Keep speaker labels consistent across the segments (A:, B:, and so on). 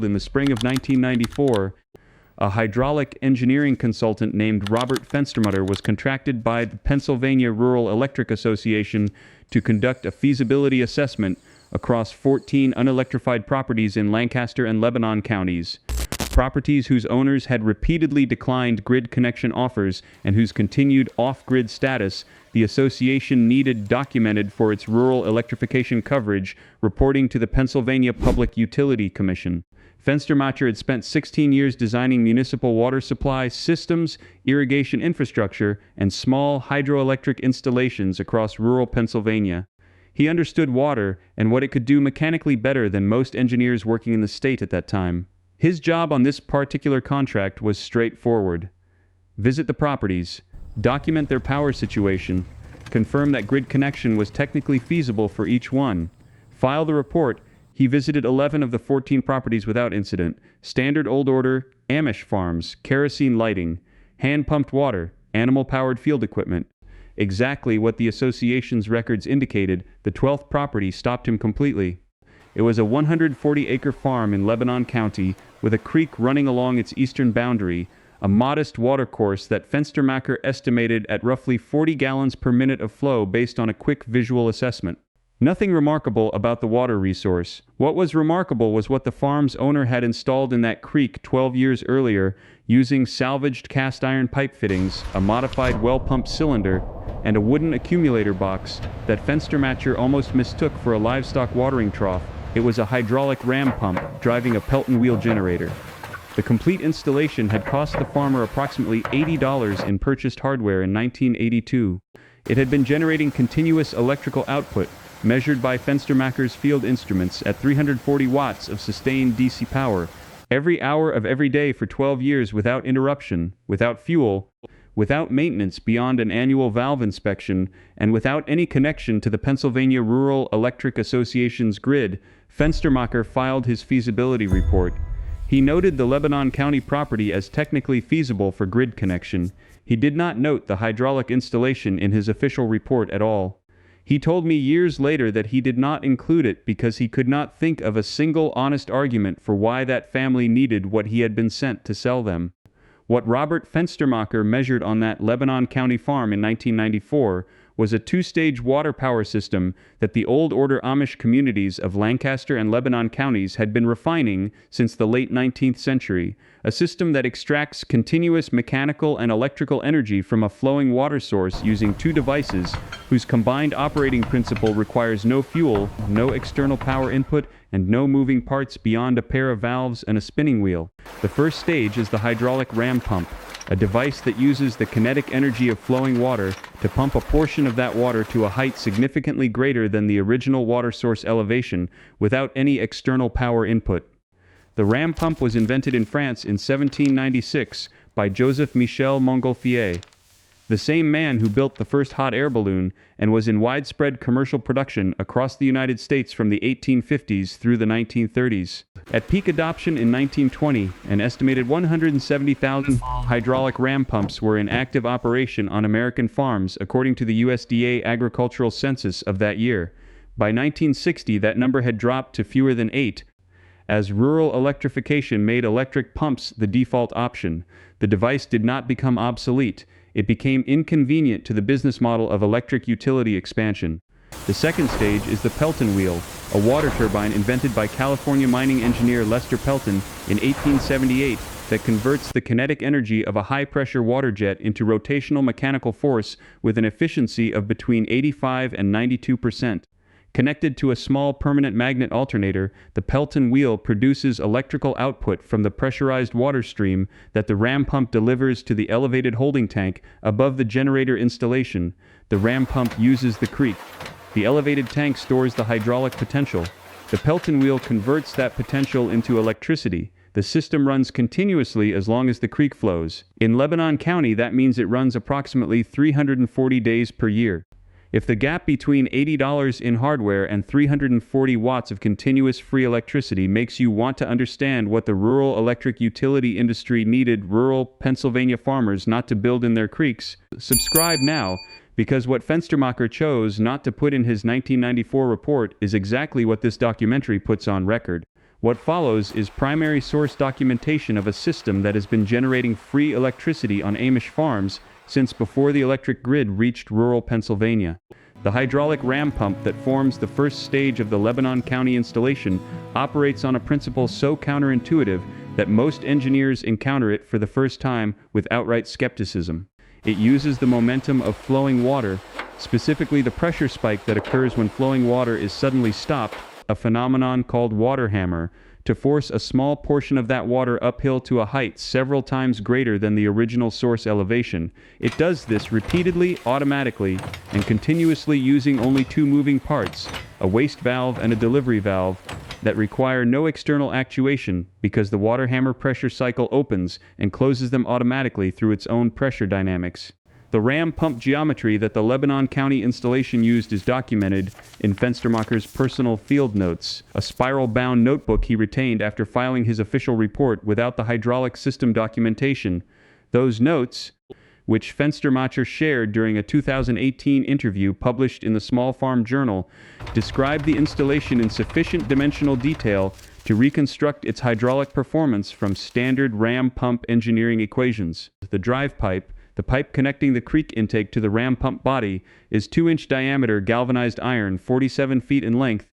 A: In the spring of 1994, a hydraulic engineering consultant named Robert Fenstermutter was contracted by the Pennsylvania Rural Electric Association to conduct a feasibility assessment across 14 unelectrified properties in Lancaster and Lebanon counties. Properties whose owners had repeatedly declined grid connection offers and whose continued off-grid status the association needed documented for its rural electrification coverage, reporting to the Pennsylvania Public Utility Commission. Fenstermacher had spent 16 years designing municipal water supply systems, irrigation infrastructure, and small hydroelectric installations across rural Pennsylvania. He understood water and what it could do mechanically better than most engineers working in the state at that time. His job on this particular contract was straightforward. Visit the properties, document their power situation, confirm that grid connection was technically feasible for each one, file the report. He visited 11 of the 14 properties without incident: standard Old Order Amish farms, kerosene lighting, hand-pumped water, animal-powered field equipment. Exactly what the association's records indicated, the 12th property stopped him completely. It was a 140-acre farm in Lebanon County with a creek running along its eastern boundary, a modest watercourse that Fenstermacher estimated at roughly 40 gallons per minute of flow based on a quick visual assessment. Nothing remarkable about the water resource. What was remarkable was what the farm's owner had installed in that creek 12 years earlier, using salvaged cast iron pipe fittings, a modified well pump cylinder, and a wooden accumulator box that Fenstermacher almost mistook for a livestock watering trough. It was a hydraulic ram pump driving a Pelton wheel generator. The complete installation had cost the farmer approximately $80 in purchased hardware in 1982. It had been generating continuous electrical output, measured by Fenstermacher's field instruments at 340 watts of sustained DC power, every hour of every day for 12 years without interruption, without fuel, without maintenance beyond an annual valve inspection, and without any connection to the Pennsylvania Rural Electric Association's grid. Fenstermacher filed his feasibility report. He noted the Lebanon County property as technically feasible for grid connection. He did not note the hydraulic installation in his official report at all. He told me years later that he did not include it because he could not think of a single honest argument for why that family needed what he had been sent to sell them. What Robert Fenstermacher measured on that Lebanon County farm in 1994 was a two-stage water power system that the Old Order Amish communities of Lancaster and Lebanon counties had been refining since the late 19th century, a system that extracts continuous mechanical and electrical energy from a flowing water source using two devices whose combined operating principle requires no fuel, no external power input, and no moving parts beyond a pair of valves and a spinning wheel. The first stage is the hydraulic ram pump, a device that uses the kinetic energy of flowing water to pump a portion of that water to a height significantly greater than the original water source elevation without any external power input. The ram pump was invented in France in 1796 by Joseph Michel Montgolfier, the same man who built the first hot air balloon and was in widespread commercial production across the United States from the 1850s through the 1930s. At peak adoption in 1920, an estimated 170,000 hydraulic ram pumps were in active operation on American farms, according to the USDA agricultural census of that year. By 1960, that number had dropped to fewer than 8, as rural electrification made electric pumps the default option. The device did not become obsolete. It became inconvenient to the business model of electric utility expansion. The second stage is the Pelton wheel, a water turbine invented by California mining engineer Lester Pelton in 1878 that converts the kinetic energy of a high-pressure water jet into rotational mechanical force with an efficiency of between 85 and 92%. Connected to a small permanent magnet alternator, the Pelton wheel produces electrical output from the pressurized water stream that the ram pump delivers to the elevated holding tank above the generator installation. The ram pump uses the creek. The elevated tank stores the hydraulic potential. The Pelton wheel converts that potential into electricity. The system runs continuously as long as the creek flows. In Lebanon County, that means it runs approximately 340 days per year. If the gap between $80 in hardware and 340 watts of continuous free electricity makes you want to understand what the rural electric utility industry needed rural Pennsylvania farmers not to build in their creeks, subscribe now, because what Fenstermacher chose not to put in his 1994 report is exactly what this documentary puts on record. What follows is primary source documentation of a system that has been generating free electricity on Amish farms since before the electric grid reached rural Pennsylvania. The hydraulic ram pump that forms the first stage of the Lebanon County installation operates on a principle so counterintuitive that most engineers encounter it for the first time with outright skepticism. It uses the momentum of flowing water, specifically the pressure spike that occurs when flowing water is suddenly stopped, a phenomenon called water hammer, to force a small portion of that water uphill to a height several times greater than the original source elevation. It does this repeatedly, automatically, and continuously using only two moving parts, a waste valve and a delivery valve, that require no external actuation because the water hammer pressure cycle opens and closes them automatically through its own pressure dynamics. The ram pump geometry that the Lebanon County installation used is documented in Fenstermacher's personal field notes, a spiral-bound notebook he retained after filing his official report without the hydraulic system documentation. Those notes, which Fenstermacher shared during a 2018 interview published in the Small Farm Journal, describe the installation in sufficient dimensional detail to reconstruct its hydraulic performance from standard ram pump engineering equations. The drive pipe, the pipe connecting the creek intake to the ram pump body, is 2-inch diameter galvanized iron 47 feet in length,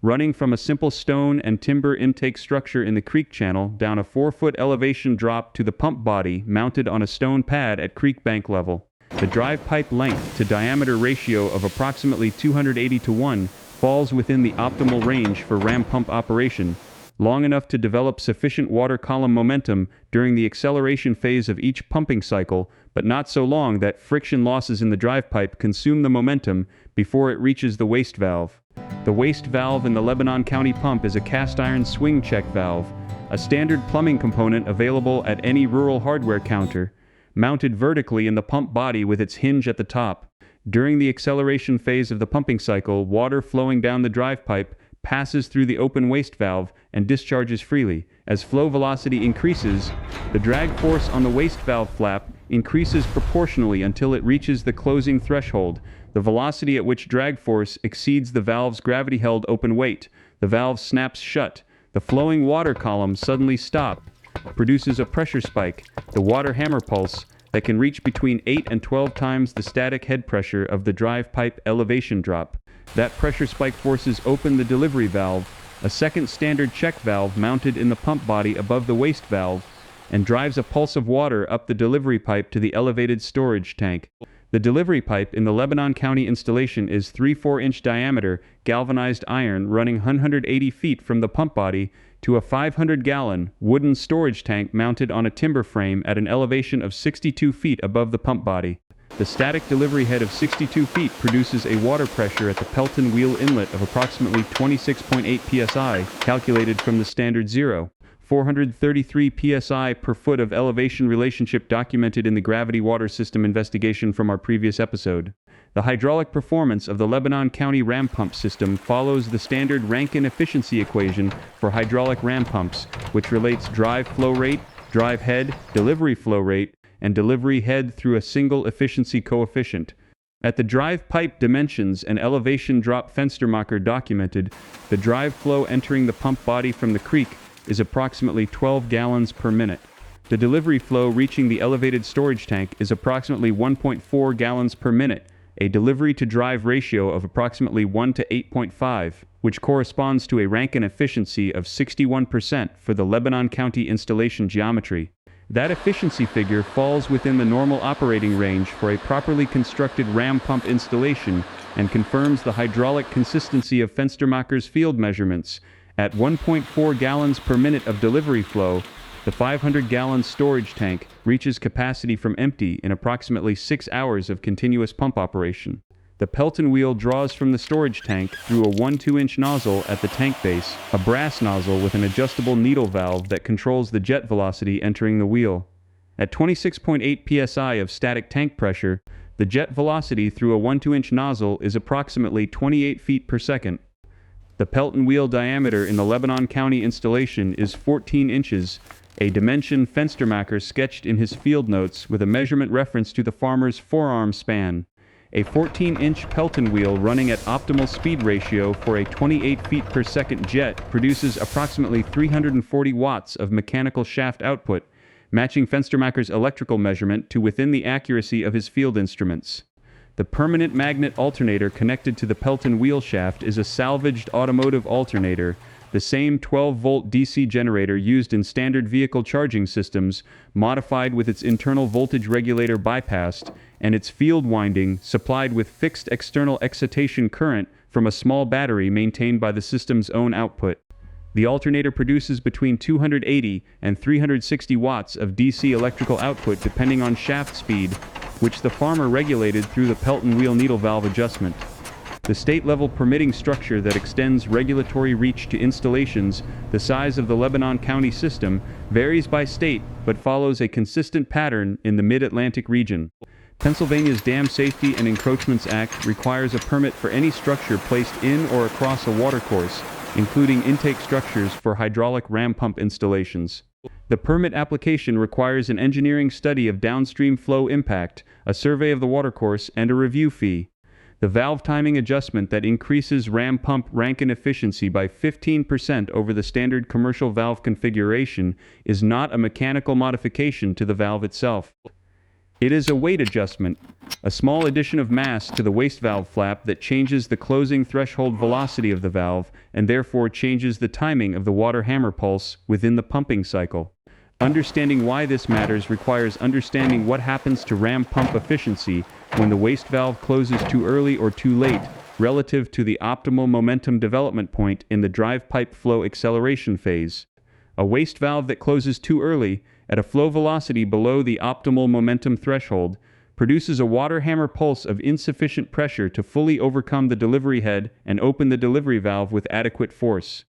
A: running from a simple stone and timber intake structure in the creek channel down a 4-foot elevation drop to the pump body mounted on a stone pad at creek bank level. The drive pipe length to diameter ratio of approximately 280:1 falls within the optimal range for ram pump operation, long enough to develop sufficient water column momentum during the acceleration phase of each pumping cycle, but not so long that friction losses in the drive pipe consume the momentum before it reaches the waste valve. The waste valve in the Lebanon County pump is a cast iron swing check valve, a standard plumbing component available at any rural hardware counter, mounted vertically in the pump body with its hinge at the top. During the acceleration phase of the pumping cycle, water flowing down the drive pipe passes through the open waste valve and discharges freely. As flow velocity increases, the drag force on the waste valve flap increases proportionally until it reaches the closing threshold, the velocity at which drag force exceeds the valve's gravity-held open weight. The valve snaps shut. The flowing water column suddenly stops, produces a pressure spike, the water hammer pulse, that can reach between 8 and 12 times the static head pressure of the drive pipe elevation drop. That pressure spike forces open the delivery valve, a second standard check valve mounted in the pump body above the waste valve, and drives a pulse of water up the delivery pipe to the elevated storage tank. The delivery pipe in the Lebanon County installation is 3/4-inch diameter galvanized iron running 180 feet from the pump body to a 500-gallon wooden storage tank mounted on a timber frame at an elevation of 62 feet above the pump body. The static delivery head of 62 feet produces a water pressure at the Pelton wheel inlet of approximately 26.8 psi, calculated from the standard 433 psi per foot of elevation relationship documented in the gravity water system investigation from our previous episode. The hydraulic performance of the Lebanon County ram pump system follows the standard Rankine efficiency equation for hydraulic ram pumps, which relates drive flow rate, drive head, delivery flow rate, and delivery head through a single efficiency coefficient. At the drive pipe dimensions and elevation drop Fenstermacher documented, the drive flow entering the pump body from the creek is approximately 12 gallons per minute. The delivery flow reaching the elevated storage tank is approximately 1.4 gallons per minute, a delivery-to-drive ratio of approximately 1 to 8.5, which corresponds to a Rankine efficiency of 61% for the Lebanon County installation geometry. That efficiency figure falls within the normal operating range for a properly constructed ram pump installation and confirms the hydraulic consistency of Fenstermacher's field measurements. At 1.4 gallons per minute of delivery flow, the 500-gallon storage tank reaches capacity from empty in approximately 6 hours of continuous pump operation. The Pelton wheel draws from the storage tank through a 1-2-inch nozzle at the tank base, a brass nozzle with an adjustable needle valve that controls the jet velocity entering the wheel. At 26.8 psi of static tank pressure, the jet velocity through a 1-2-inch nozzle is approximately 28 feet per second. The Pelton wheel diameter in the Lebanon County installation is 14 inches, a dimension Fenstermacher sketched in his field notes with a measurement reference to the farmer's forearm span. A 14-inch Pelton wheel running at optimal speed ratio for a 28 feet per second jet produces approximately 340 watts of mechanical shaft output, matching Fenstermacher's electrical measurement to within the accuracy of his field instruments. The permanent magnet alternator connected to the Pelton wheel shaft is a salvaged automotive alternator, the same 12-volt DC generator used in standard vehicle charging systems, modified with its internal voltage regulator bypassed, and its field winding supplied with fixed external excitation current from a small battery maintained by the system's own output. The alternator produces between 280 and 360 watts of DC electrical output depending on shaft speed, which the farmer regulated through the Pelton wheel needle valve adjustment. The state-level permitting structure that extends regulatory reach to installations the size of the Lebanon County system varies by state but follows a consistent pattern in the Mid-Atlantic region. Pennsylvania's Dam Safety and Encroachments Act requires a permit for any structure placed in or across a watercourse, including intake structures for hydraulic ram pump installations. The permit application requires an engineering study of downstream flow impact, a survey of the watercourse, and a review fee. The valve timing adjustment that increases ram pump Rankine efficiency by 15% over the standard commercial valve configuration is not a mechanical modification to the valve itself. It is a weight adjustment, a small addition of mass to the waste valve flap that changes the closing threshold velocity of the valve and therefore changes the timing of the water hammer pulse within the pumping cycle. Understanding why this matters requires understanding what happens to ram pump efficiency when the waste valve closes too early or too late relative to the optimal momentum development point in the drive pipe flow acceleration phase. A waste valve that closes too early, at a flow velocity below the optimal momentum threshold, produces a water hammer pulse of insufficient pressure to fully overcome the delivery head and open the delivery valve with adequate force.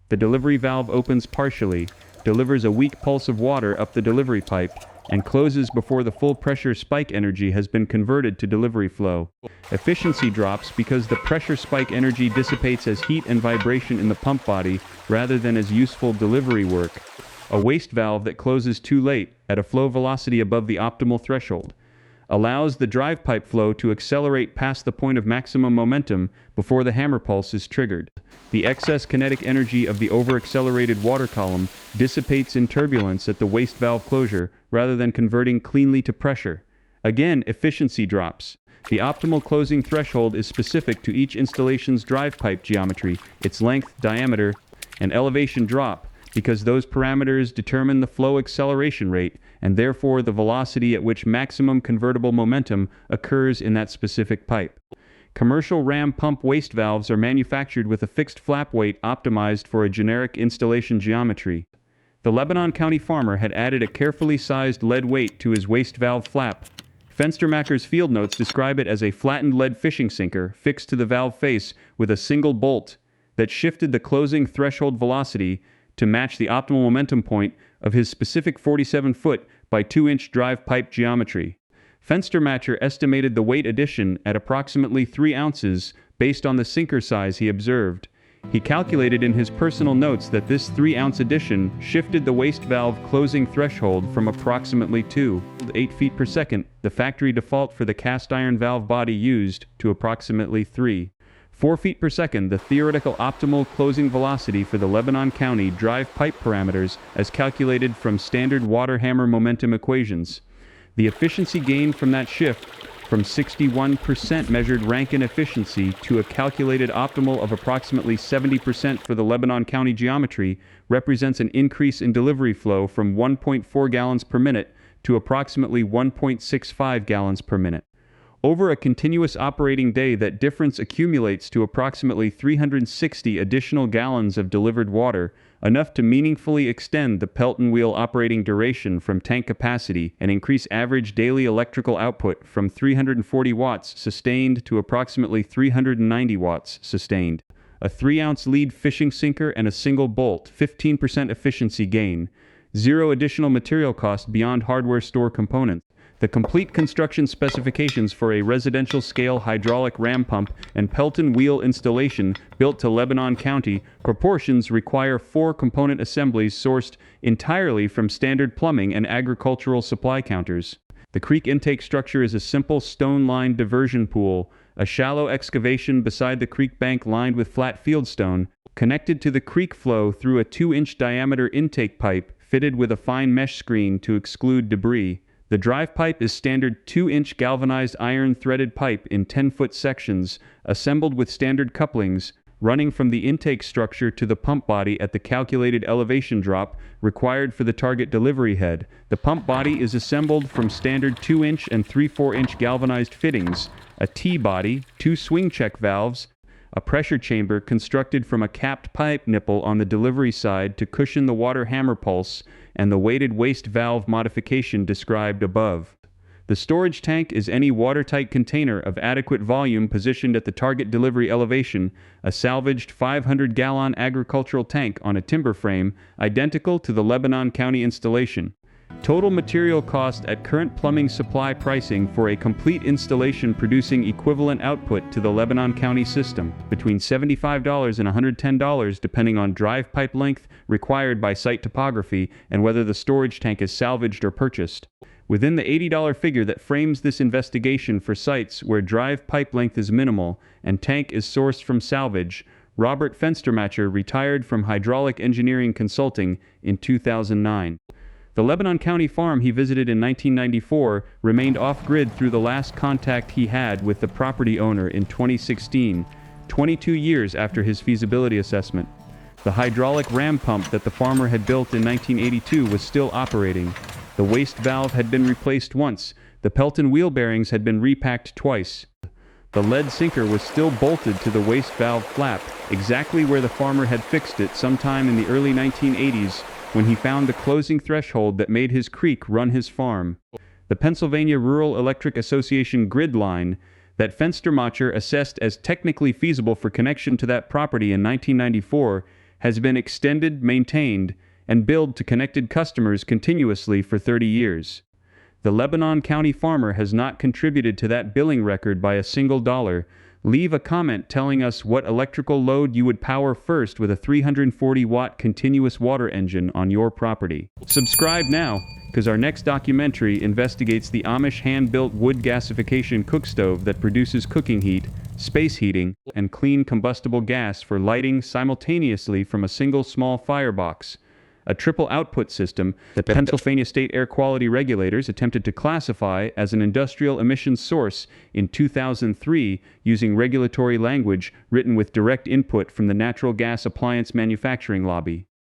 A: The delivery valve opens partially, delivers a weak pulse of water up the delivery pipe, and closes before the full pressure spike energy has been converted to delivery flow. Efficiency drops because the pressure spike energy dissipates as heat and vibration in the pump body rather than as useful delivery work. A waste valve that closes too late, at a flow velocity above the optimal threshold, allows the drive pipe flow to accelerate past the point of maximum momentum before the hammer pulse is triggered. The excess kinetic energy of the over-accelerated water column dissipates in turbulence at the waste valve closure rather than converting cleanly to pressure. Again, efficiency drops. The optimal closing threshold is specific to each installation's drive pipe geometry, its length, diameter, and elevation drop, because those parameters determine the flow acceleration rate and therefore the velocity at which maximum convertible momentum occurs in that specific pipe. Commercial ram pump waste valves are manufactured with a fixed flap weight optimized for a generic installation geometry. The Lebanon County farmer had added a carefully sized lead weight to his waste valve flap. Fenstermacher's field notes describe it as a flattened lead fishing sinker fixed to the valve face with a single bolt that shifted the closing threshold velocity to match the optimal momentum point of his specific 47-foot by 2-inch drive pipe geometry. Fenstermacher estimated the weight addition at approximately 3 ounces based on the sinker size he observed. He calculated in his personal notes that this 3-ounce addition shifted the waste valve closing threshold from approximately 2 to 8 feet per second, the factory default for the cast iron valve body used, to approximately 4 feet per second, the theoretical optimal closing velocity for the Lebanon County drive pipe parameters as calculated from standard water hammer momentum equations. The efficiency gained from that shift from 61% measured Rankine efficiency to a calculated optimal of approximately 70% for the Lebanon County geometry represents an increase in delivery flow from 1.4 gallons per minute to approximately 1.65 gallons per minute. Over a continuous operating day, that difference accumulates to approximately 360 additional gallons of delivered water, enough to meaningfully extend the Pelton wheel operating duration from tank capacity and increase average daily electrical output from 340 watts sustained to approximately 390 watts sustained. A 3-ounce lead fishing sinker and a single bolt, 15% efficiency gain, 0 additional material cost beyond hardware store components. The complete construction specifications for a residential-scale hydraulic ram pump and Pelton wheel installation built to Lebanon County proportions require 4 component assemblies sourced entirely from standard plumbing and agricultural supply counters. The creek intake structure is a simple stone-lined diversion pool, a shallow excavation beside the creek bank lined with flat fieldstone, connected to the creek flow through a 2-inch diameter intake pipe fitted with a fine mesh screen to exclude debris. The drive pipe is standard 2-inch galvanized iron threaded pipe in 10-foot sections, assembled with standard couplings, running from the intake structure to the pump body at the calculated elevation drop required for the target delivery head. The pump body is assembled from standard 2-inch and 3/4-inch galvanized fittings, a T-body, 2 swing check valves, a pressure chamber constructed from a capped pipe nipple on the delivery side to cushion the water hammer pulse, and the weighted waste valve modification described above. The storage tank is any watertight container of adequate volume positioned at the target delivery elevation, a salvaged 500-gallon agricultural tank on a timber frame, identical to the Lebanon County installation. Total material cost at current plumbing supply pricing for a complete installation producing equivalent output to the Lebanon County system, between $75 and $110 depending on drive pipe length required by site topography and whether the storage tank is salvaged or purchased. Within the $80 figure that frames this investigation for sites where drive pipe length is minimal and tank is sourced from salvage, Robert Fenstermacher retired from hydraulic engineering consulting in 2009. The Lebanon County farm he visited in 1994 remained off-grid through the last contact he had with the property owner in 2016, 22 years after his feasibility assessment. The hydraulic ram pump that the farmer had built in 1982 was still operating. The waste valve had been replaced once. The Pelton wheel bearings had been repacked twice. The lead sinker was still bolted to the waste valve flap, exactly where the farmer had fixed it sometime in the early 1980s when he found the closing threshold that made his creek run his farm. The Pennsylvania Rural Electric Association grid line that Fenstermacher assessed as technically feasible for connection to that property in 1994 has been extended, maintained, and billed to connected customers continuously for 30 years. The Lebanon County farmer has not contributed to that billing record by a single dollar. Leave a comment telling us what electrical load you would power first with a 340-watt continuous water engine on your property. Subscribe now, because our next documentary investigates the Amish hand-built wood gasification cook stove that produces cooking heat, space heating, and clean combustible gas for lighting simultaneously from a single small firebox. A triple output system that Pennsylvania state air quality regulators attempted to classify as an industrial emissions source in 2003 using regulatory language written with direct input from the natural gas appliance manufacturing lobby.